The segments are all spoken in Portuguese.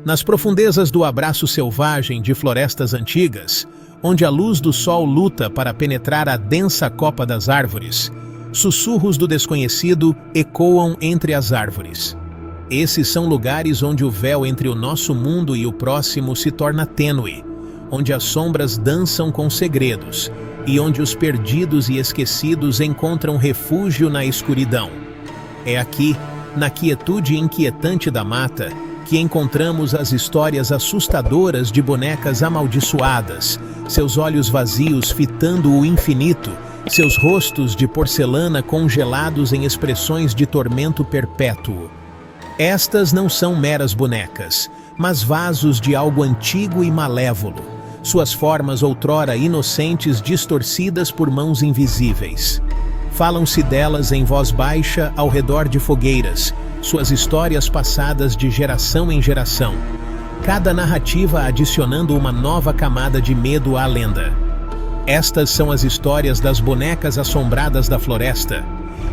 Nas profundezas do abraço selvagem de florestas antigas, onde a luz do sol luta para penetrar a densa copa das árvores, sussurros do desconhecido ecoam entre as árvores. Esses são lugares onde o véu entre o nosso mundo e o próximo se torna tênue, onde as sombras dançam com segredos e onde os perdidos e esquecidos encontram refúgio na escuridão. É aqui, na quietude inquietante da mata, que encontramos as histórias assustadoras de bonecas amaldiçoadas, seus olhos vazios fitando o infinito, seus rostos de porcelana congelados em expressões de tormento perpétuo. Estas não são meras bonecas, mas vasos de algo antigo e malévolo, suas formas outrora inocentes distorcidas por mãos invisíveis. Falam-se delas em voz baixa ao redor de fogueiras, suas histórias passadas de geração em geração, cada narrativa adicionando uma nova camada de medo à lenda. Estas são as histórias das bonecas assombradas da floresta,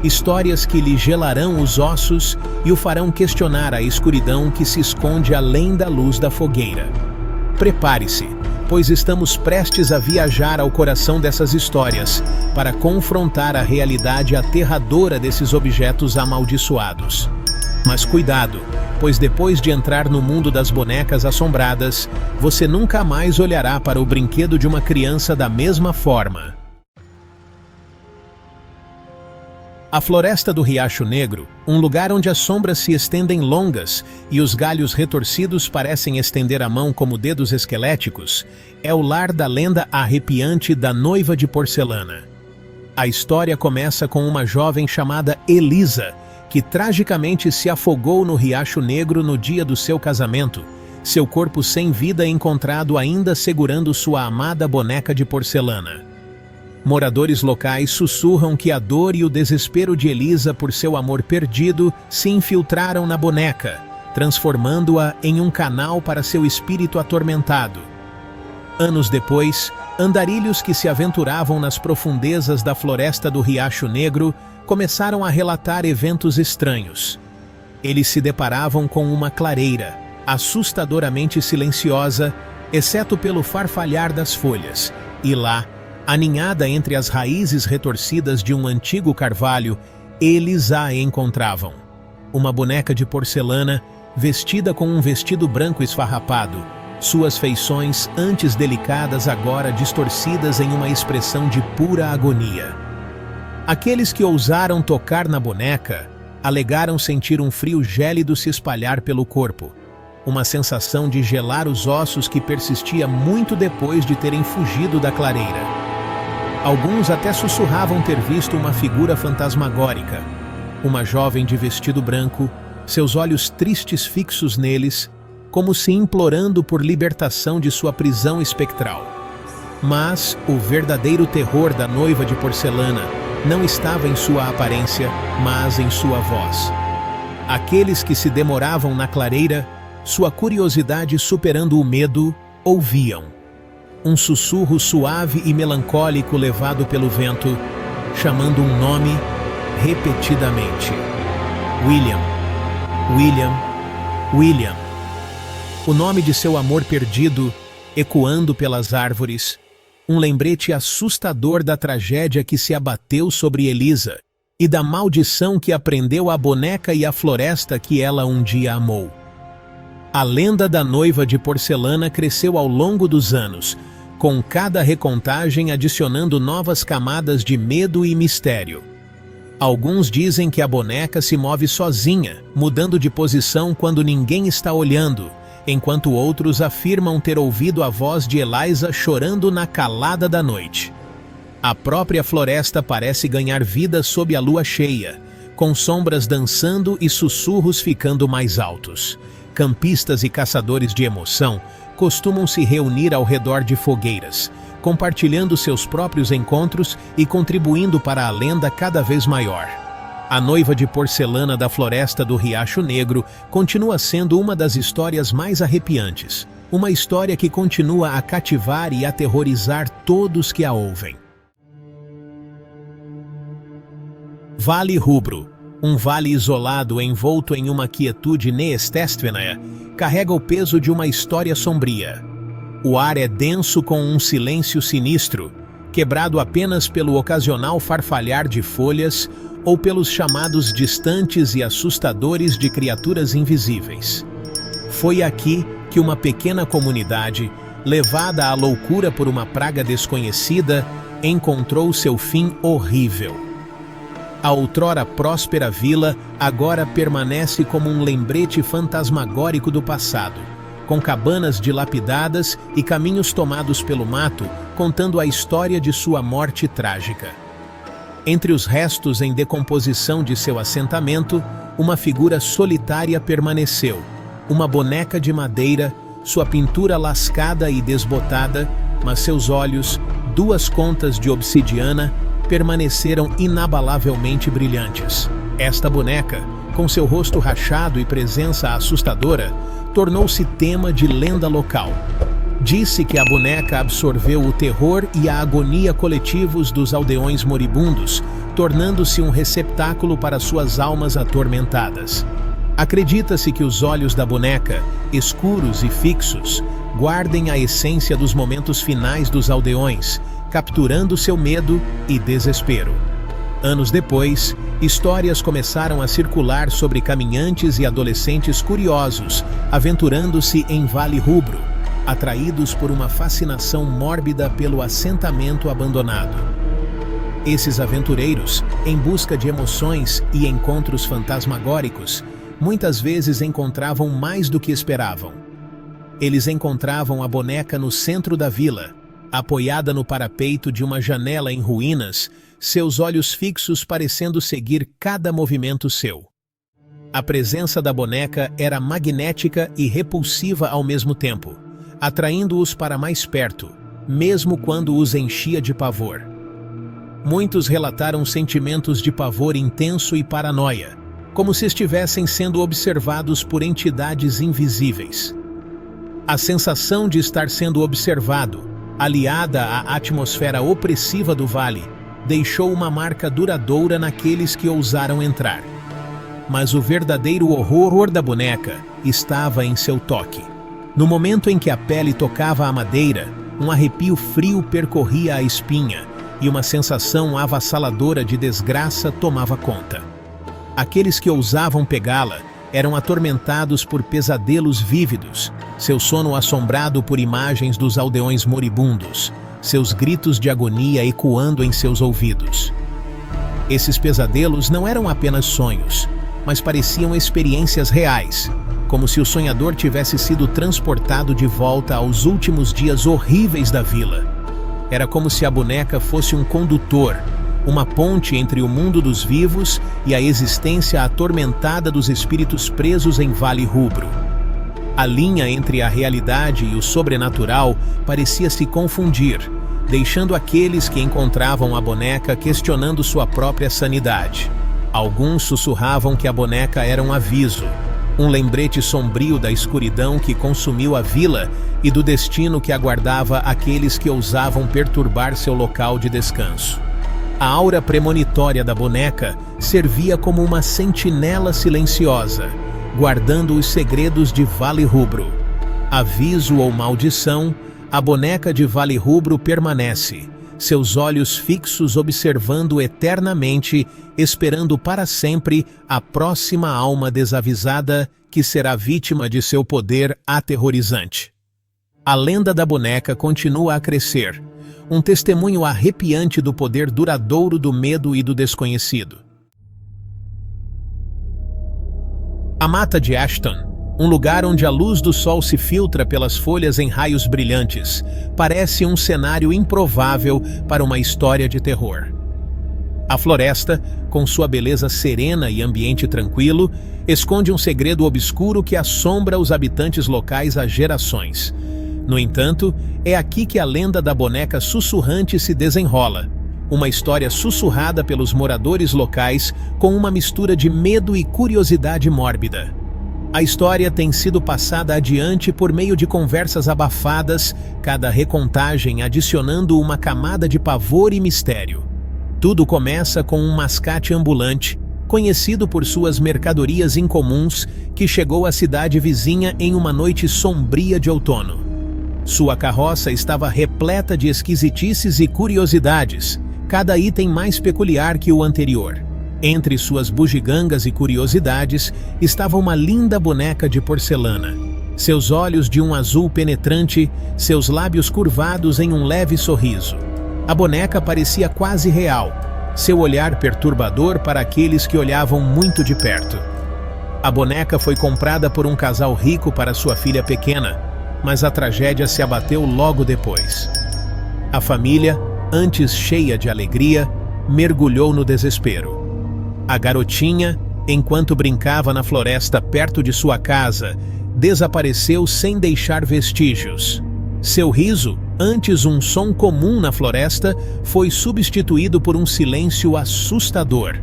histórias que lhe gelarão os ossos e o farão questionar a escuridão que se esconde além da luz da fogueira. Prepare-se, pois estamos prestes a viajar ao coração dessas histórias para confrontar a realidade aterradora desses objetos amaldiçoados. Mas cuidado, pois depois de entrar no mundo das bonecas assombradas, você nunca mais olhará para o brinquedo de uma criança da mesma forma. A floresta do Riacho Negro, um lugar onde as sombras se estendem longas e os galhos retorcidos parecem estender a mão como dedos esqueléticos, é o lar da lenda arrepiante da noiva de porcelana. A história começa com uma jovem chamada Elisa, que tragicamente se afogou no Riacho Negro no dia do seu casamento, seu corpo sem vida encontrado ainda segurando sua amada boneca de porcelana. Moradores locais sussurram que a dor e o desespero de Elisa por seu amor perdido se infiltraram na boneca, transformando-a em um canal para seu espírito atormentado. Anos depois, andarilhos que se aventuravam nas profundezas da floresta do Riacho Negro começaram a relatar eventos estranhos. Eles se deparavam com uma clareira, assustadoramente silenciosa, exceto pelo farfalhar das folhas, e lá, aninhada entre as raízes retorcidas de um antigo carvalho, eles a encontravam. Uma boneca de porcelana, vestida com um vestido branco esfarrapado, suas feições, antes delicadas, agora distorcidas em uma expressão de pura agonia. Aqueles que ousaram tocar na boneca alegaram sentir um frio gélido se espalhar pelo corpo, uma sensação de gelar os ossos que persistia muito depois de terem fugido da clareira. Alguns até sussurravam ter visto uma figura fantasmagórica, uma jovem de vestido branco, seus olhos tristes fixos neles, como se implorando por libertação de sua prisão espectral. Mas o verdadeiro terror da noiva de porcelana não estava em sua aparência, mas em sua voz. Aqueles que se demoravam na clareira, sua curiosidade superando o medo, ouviam um sussurro suave e melancólico levado pelo vento, chamando um nome repetidamente. William, William, William. O nome de seu amor perdido, ecoando pelas árvores, um lembrete assustador da tragédia que se abateu sobre Elisa e da maldição que aprendeu a boneca e a floresta que ela um dia amou. A lenda da noiva de porcelana cresceu ao longo dos anos, com cada recontagem adicionando novas camadas de medo e mistério. Alguns dizem que a boneca se move sozinha, mudando de posição quando ninguém está olhando, enquanto outros afirmam ter ouvido a voz de Elisa chorando na calada da noite. A própria floresta parece ganhar vida sob a lua cheia, com sombras dançando e sussurros ficando mais altos. Campistas e caçadores de emoção costumam se reunir ao redor de fogueiras, compartilhando seus próprios encontros e contribuindo para a lenda cada vez maior. A noiva de porcelana da floresta do Riacho Negro continua sendo uma das histórias mais arrepiantes, uma história que continua a cativar e aterrorizar todos que a ouvem. Vale Rubro, Um vale isolado envolto em uma quietude neestestvenaya carrega o peso de uma história sombria. O ar é denso com um silêncio sinistro, quebrado apenas pelo ocasional farfalhar de folhas ou pelos chamados distantes e assustadores de criaturas invisíveis. Foi aqui que uma pequena comunidade, levada à loucura por uma praga desconhecida, encontrou seu fim horrível. A outrora próspera vila agora permanece como um lembrete fantasmagórico do passado, com cabanas dilapidadas e caminhos tomados pelo mato, contando a história de sua morte trágica. Entre os restos em decomposição de seu assentamento, uma figura solitária permaneceu, uma boneca de madeira, sua pintura lascada e desbotada, mas seus olhos, duas contas de obsidiana, permaneceram inabalavelmente brilhantes. Esta boneca, com seu rosto rachado e presença assustadora, tornou-se tema de lenda local. Disse que a boneca absorveu o terror e a agonia coletivos dos aldeões moribundos, tornando-se um receptáculo para suas almas atormentadas. Acredita-se que os olhos da boneca, escuros e fixos, guardem a essência dos momentos finais dos aldeões, capturando seu medo e desespero. Anos depois, histórias começaram a circular sobre caminhantes e adolescentes curiosos, aventurando-se em Vale Rubro, atraídos por uma fascinação mórbida pelo assentamento abandonado. Esses aventureiros, em busca de emoções e encontros fantasmagóricos, muitas vezes encontravam mais do que esperavam. Eles encontravam a boneca no centro da vila, apoiada no parapeito de uma janela em ruínas, seus olhos fixos parecendo seguir cada movimento seu. A presença da boneca era magnética e repulsiva ao mesmo tempo, atraindo-os para mais perto, mesmo quando os enchia de pavor. Muitos relataram sentimentos de pavor intenso e paranoia, como se estivessem sendo observados por entidades invisíveis. A sensação de estar sendo observado, aliada à atmosfera opressiva do vale, deixou uma marca duradoura naqueles que ousaram entrar. Mas o verdadeiro horror da boneca estava em seu toque. No momento em que a pele tocava a madeira, um arrepio frio percorria a espinha e uma sensação avassaladora de desgraça tomava conta. Aqueles que ousavam pegá-la eram atormentados por pesadelos vívidos, seu sono assombrado por imagens dos aldeões moribundos, seus gritos de agonia ecoando em seus ouvidos. Esses pesadelos não eram apenas sonhos, mas pareciam experiências reais, como se o sonhador tivesse sido transportado de volta aos últimos dias horríveis da vila. Era como se a boneca fosse um condutor, uma ponte entre o mundo dos vivos e a existência atormentada dos espíritos presos em Vale Rubro. A linha entre a realidade e o sobrenatural parecia se confundir, deixando aqueles que encontravam a boneca questionando sua própria sanidade. Alguns sussurravam que a boneca era um aviso, um lembrete sombrio da escuridão que consumiu a vila e do destino que aguardava aqueles que ousavam perturbar seu local de descanso. A aura premonitória da boneca servia como uma sentinela silenciosa, guardando os segredos de Vale Rubro. Aviso ou maldição, a boneca de Vale Rubro permanece, seus olhos fixos observando eternamente, esperando para sempre a próxima alma desavisada que será vítima de seu poder aterrorizante. A lenda da boneca continua a crescer, um testemunho arrepiante do poder duradouro do medo e do desconhecido. A Mata de Ashton, um lugar onde a luz do sol se filtra pelas folhas em raios brilhantes, parece um cenário improvável para uma história de terror. A floresta, com sua beleza serena e ambiente tranquilo, esconde um segredo obscuro que assombra os habitantes locais há gerações. No entanto, é aqui que a lenda da boneca sussurrante se desenrola, uma história sussurrada pelos moradores locais com uma mistura de medo e curiosidade mórbida. A história tem sido passada adiante por meio de conversas abafadas, cada recontagem adicionando uma camada de pavor e mistério. Tudo começa com um mascate ambulante, conhecido por suas mercadorias incomuns, que chegou à cidade vizinha em uma noite sombria de outono. Sua carroça estava repleta de esquisitices e curiosidades, cada item mais peculiar que o anterior. Entre suas bugigangas e curiosidades estava uma linda boneca de porcelana. Seus olhos de um azul penetrante, seus lábios curvados em um leve sorriso. A boneca parecia quase real, seu olhar perturbador para aqueles que olhavam muito de perto. A boneca foi comprada por um casal rico para sua filha pequena, mas a tragédia se abateu logo depois. A família, antes cheia de alegria, mergulhou no desespero. A garotinha, enquanto brincava na floresta perto de sua casa, desapareceu sem deixar vestígios. Seu riso, antes um som comum na floresta, foi substituído por um silêncio assustador.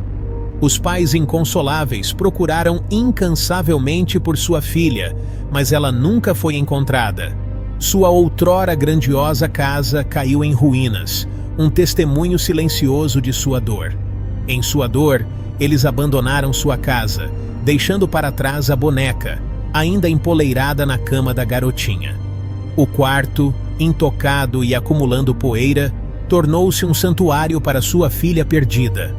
Os pais inconsoláveis procuraram incansavelmente por sua filha, mas ela nunca foi encontrada. Sua outrora grandiosa casa caiu em ruínas, um testemunho silencioso de sua dor. Em sua dor, eles abandonaram sua casa, deixando para trás a boneca, ainda empoleirada na cama da garotinha. O quarto, intocado e acumulando poeira, tornou-se um santuário para sua filha perdida.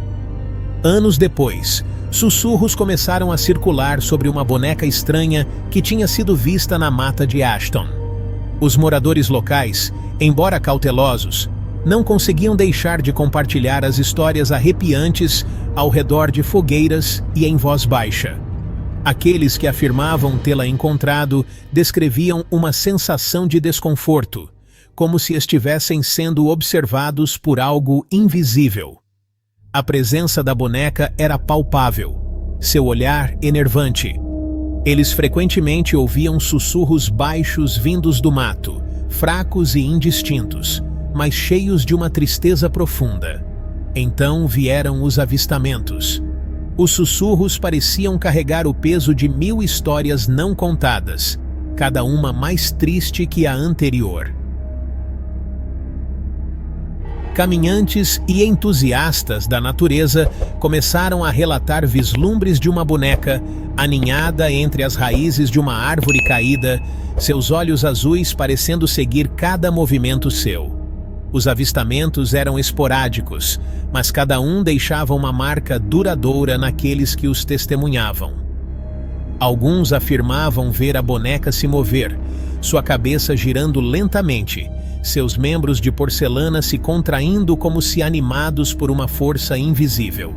Anos depois, sussurros começaram a circular sobre uma boneca estranha que tinha sido vista na mata de Ashton. Os moradores locais, embora cautelosos, não conseguiam deixar de compartilhar as histórias arrepiantes ao redor de fogueiras e em voz baixa. Aqueles que afirmavam tê-la encontrado descreviam uma sensação de desconforto, como se estivessem sendo observados por algo invisível. A presença da boneca era palpável, seu olhar enervante. Eles frequentemente ouviam sussurros baixos vindos do mato, fracos e indistintos, mas cheios de uma tristeza profunda. Então vieram os avistamentos. Os sussurros pareciam carregar o peso de 1000 histórias não contadas, cada uma mais triste que a anterior. Caminhantes e entusiastas da natureza começaram a relatar vislumbres de uma boneca aninhada entre as raízes de uma árvore caída, seus olhos azuis parecendo seguir cada movimento seu. Os avistamentos eram esporádicos, mas cada um deixava uma marca duradoura naqueles que os testemunhavam. Alguns afirmavam ver a boneca se mover, sua cabeça girando lentamente, seus membros de porcelana se contraindo como se animados por uma força invisível.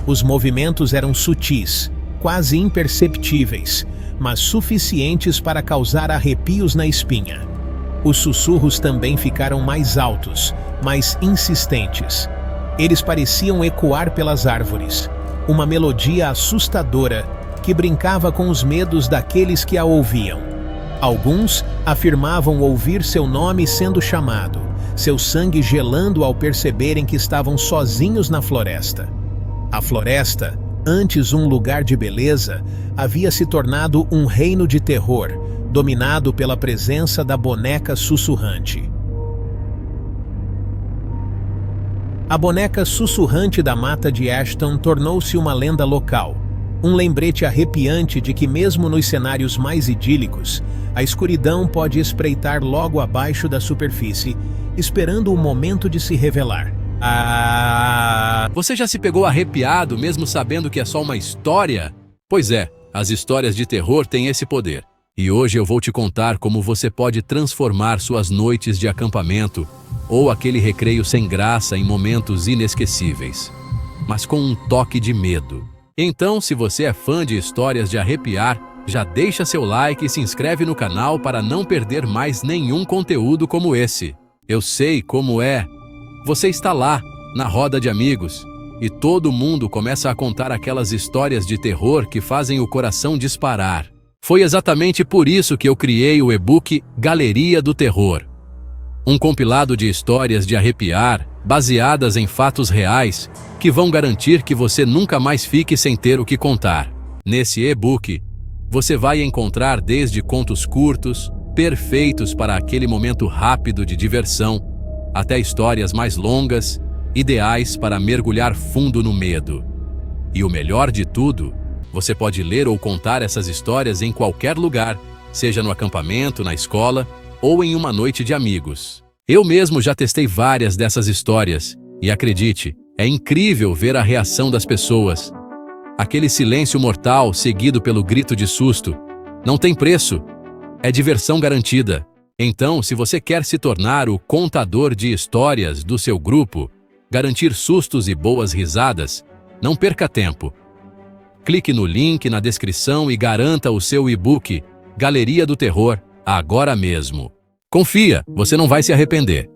Os movimentos eram sutis, quase imperceptíveis, mas suficientes para causar arrepios na espinha. Os sussurros também ficaram mais altos, mais insistentes. Eles pareciam ecoar pelas árvores, uma melodia assustadora que brincava com os medos daqueles que a ouviam. Alguns afirmavam ouvir seu nome sendo chamado, seu sangue gelando ao perceberem que estavam sozinhos na floresta. A floresta, antes um lugar de beleza, havia se tornado um reino de terror, dominado pela presença da boneca sussurrante. A boneca sussurrante da mata de Ashton tornou-se uma lenda local, um lembrete arrepiante de que mesmo nos cenários mais idílicos, a escuridão pode espreitar logo abaixo da superfície, esperando o momento de se revelar. Você já se pegou arrepiado mesmo sabendo que é só uma história? Pois é, as histórias de terror têm esse poder. E hoje eu vou te contar como você pode transformar suas noites de acampamento ou aquele recreio sem graça em momentos inesquecíveis, mas com um toque de medo. Então, se você é fã de histórias de arrepiar, já deixa seu like e se inscreve no canal para não perder mais nenhum conteúdo como esse. Eu sei como é. Você está lá, na roda de amigos, e todo mundo começa a contar aquelas histórias de terror que fazem o coração disparar. Foi exatamente por isso que eu criei o e-book Galeria do Terror. Um compilado de histórias de arrepiar, baseadas em fatos reais, que vão garantir que você nunca mais fique sem ter o que contar. Nesse e-book, você vai encontrar desde contos curtos, perfeitos para aquele momento rápido de diversão, até histórias mais longas, ideais para mergulhar fundo no medo. E o melhor de tudo, você pode ler ou contar essas histórias em qualquer lugar, seja no acampamento, na escola ou em uma noite de amigos. Eu mesmo já testei várias dessas histórias e acredite, é incrível ver a reação das pessoas. Aquele silêncio mortal seguido pelo grito de susto. Não tem preço. É diversão garantida. Então, se você quer se tornar o contador de histórias do seu grupo, garantir sustos e boas risadas, não perca tempo. Clique no link na descrição e garanta o seu e-book Galeria do Terror agora mesmo. Confia, você não vai se arrepender.